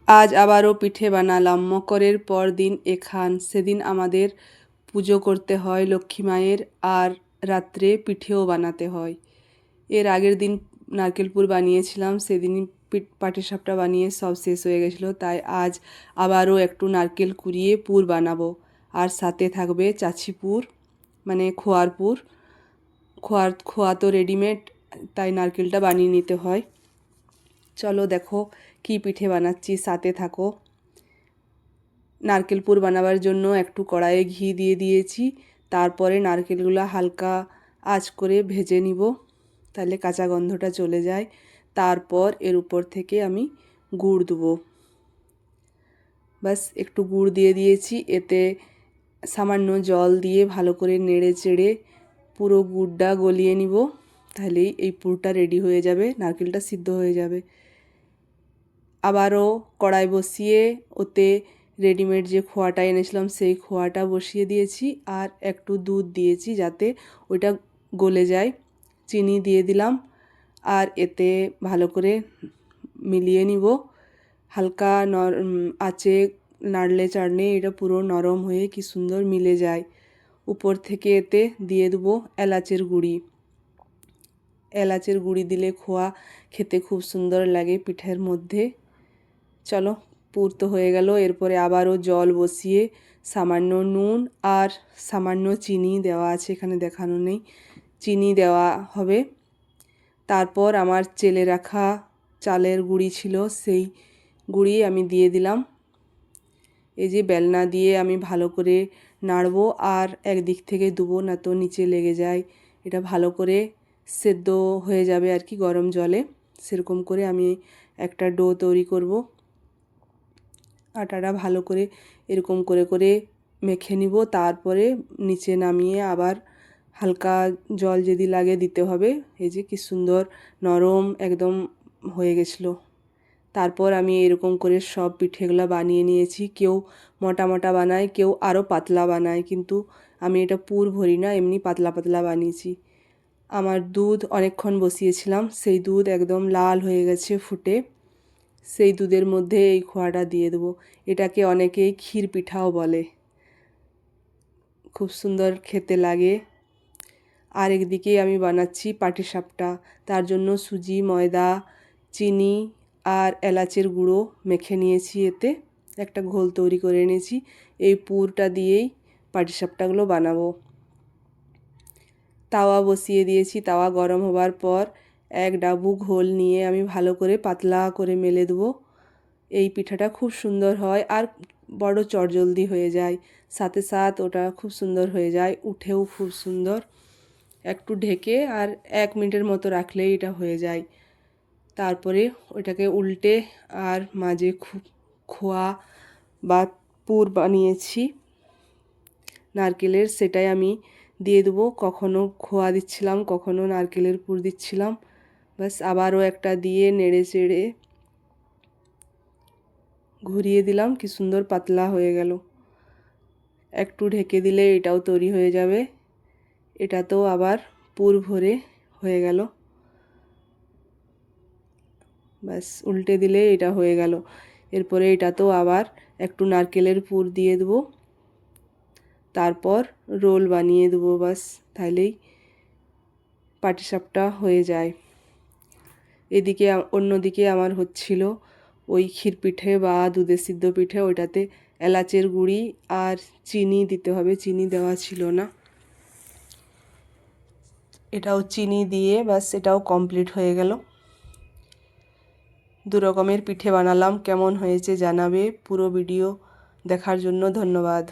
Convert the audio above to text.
আজ আবারও পিঠে বানালাম। মকরের পর দিন এখান, সেদিন আমাদের পুজো করতে হয় লক্ষ্মী মায়ের, আর রাত্রে পিঠেও বানাতে হয়। এর আগের দিন নারকেল পুর বানিয়েছিলাম, সেদিনই পাটিসাপটা বানিয়ে সব শেষ হয়ে গেছিলো, তাই আজ আবারও একটু নারকেল কুড়িয়ে পুর বানাবো। আর সাথে থাকবে চাছি পুর, মানে খোয়ার পুর। খোয়া তো রেডিমেড, তাই নারকেলটা বানিয়ে নিতে হয়। চলো দেখো কি পিঠে বানাচ্ছি, সাথে থাকো। নারকেল পুর বানাবার জন্য একটু কড়াইয়ে ঘি দিয়ে দিয়েছি, তারপরে নারকেলগুলো হালকা আঁচ করে ভেজে নিব, তাহলে কাঁচা গন্ধটা চলে যায়। তারপর এর উপর থেকে আমি গুড় দেবো। বাস একটু গুড় দিয়ে দিয়েছি, এতে সামান্য জল দিয়ে ভালো করে নেড়ে চেড়ে পুরো গুড়টা গলিয়ে নিব, তাহলেই এই পুরটা রেডি হয়ে যাবে, নারকেলটা সিদ্ধ হয়ে যাবে। আবারও কড়াই বসিয়ে ওতে রেডিমেড যে খোয়াটা এনেছিলাম সেই খোয়াটা বসিয়ে দিয়েছি, আর একটু দুধ দিয়েছি যাতে ওইটা গলে যায়। চিনি দিয়ে দিলাম, আর এতে ভালো করে মিলিয়ে নিব। হালকা আঁচে নাড়লে চাড়লে এটা পুরো নরম হয়ে কি সুন্দর মিলে যায়। উপর থেকে এতে দিয়ে দেবো এলাচের গুঁড়ি। এলাচের গুঁড়ি দিলে খোয়া খেতে খুব সুন্দর লাগে পিঠের মধ্যে। চলো, পুর তো হয়ে গেল। এরপরে আবারও জল বসিয়ে সামান্য নুন আর সামান্য চিনি দেওয়া আছে, এখানে দেখানো নেই, চিনি দেওয়া হবে। তারপর আমার চেলে রাখা চালের গুঁড়ি ছিল, সেই গুঁড়ি আমি দিয়ে দিলাম। এই যে বেলনা দিয়ে আমি ভালো করে নাড়বো, আর একদিক থেকে দেবো, না তো নিচে লেগে যায়। এটা ভালো করে সেদ্ধ হয়ে যাবে আর কি গরম জলে। সেরকম করে আমি একটা ডো তৈরি করব। আটাটা ভালো করে এরকম করে করে মেখে নিব, তারপরে নিচে নামিয়ে আবার হালকা জল যদি লাগে দিতে হবে। এই যে কি সুন্দর নরম একদম হয়ে গেছিলো। তারপর আমি এরকম করে সব পিঠেগুলো বানিয়ে নিয়েছি। কেউ মোটা মোটা বানায়, কেউ আরও পাতলা বানায়, কিন্তু আমি এটা পুর ভরি না, এমনি পাতলা পাতলা বানিয়েছি। আমার দুধ অনেকক্ষণ বসিয়েছিলাম, সেই দুধ একদম লাল হয়ে গেছে ফুটে। সেই দুধের মধ্যে এই খোয়াটা দিয়ে দেবো। এটাকে অনেকেই ক্ষীর পিঠাও বলে, খুব সুন্দর খেতে লাগে। আর একদিকে আমি বানাচ্ছি পাটিসাপটা। তার জন্য সুজি, ময়দা, চিনি আর এলাচের গুঁড়ো মেখে নিয়েছি, এতে একটা ঘোল তৈরি করে নিয়েছি। এই পুরটা দিয়েই পাটিসাপটাগুলো বানাবো। তাওয়া বসিয়ে দিয়েছি, তাওয়া গরম হবার পর এক ডাবু ঘোল নিয়ে আমি ভালো করে পাতলা করে মেলে দেবো। এই পিঠাটা খুব সুন্দর হয় আর বড় চটজলদি হয়ে যায়, সাথে সাথে ওটা খুব সুন্দর হয়ে যায়, উঠেও খুব সুন্দর। একটু ঢেকে আর 1 মিনিটের মতো রাখলেই এটা হয়ে যায়। তারপরে ওইটাকে উল্টে আর মাঝে খোয়া বা পুর বানিয়েছি নারকেলের, সেটাই আমি দিয়ে দেবো। কখনো খোয়া দিচ্ছিলাম, কখনো নারকেলের পুর দিচ্ছিলাম। বাস আবারও একটা দিয়ে নেড়ে চেড়ে ঘুরিয়ে দিলাম, কি সুন্দর পাতলা হয়ে গেল। একটু ঢেকে দিলে এটাও তৈরি হয়ে যাবে। এটা তো আবার পুর ভরে হয়ে গেল। ব্যাস উল্টে দিলে এটা হয়ে গেল। এরপরে এটা তো আবার একটু নারকেলের পুর দিয়ে দেবো, তারপর রোল বানিয়ে দেবো। বাস তাহলেই পাটিসাপটা হয়ে যায়। এদিকে অন্যদিকে আমার হচ্ছিল ওই ক্ষীর পিঠে বা দুধের সিদ্ধ পিঠে, ওইটাতে এলাচের গুঁড়ি আর চিনি দিতে হবে, চিনি দেওয়া ছিল না। এটাও চিনি দিয়ে বাস এটাও কমপ্লিট হয়ে গেল। 2 রকমের পিঠে বানালাম, কেমন হয়েছে জানাবে। পুরো ভিডিও দেখার জন্য ধন্যবাদ।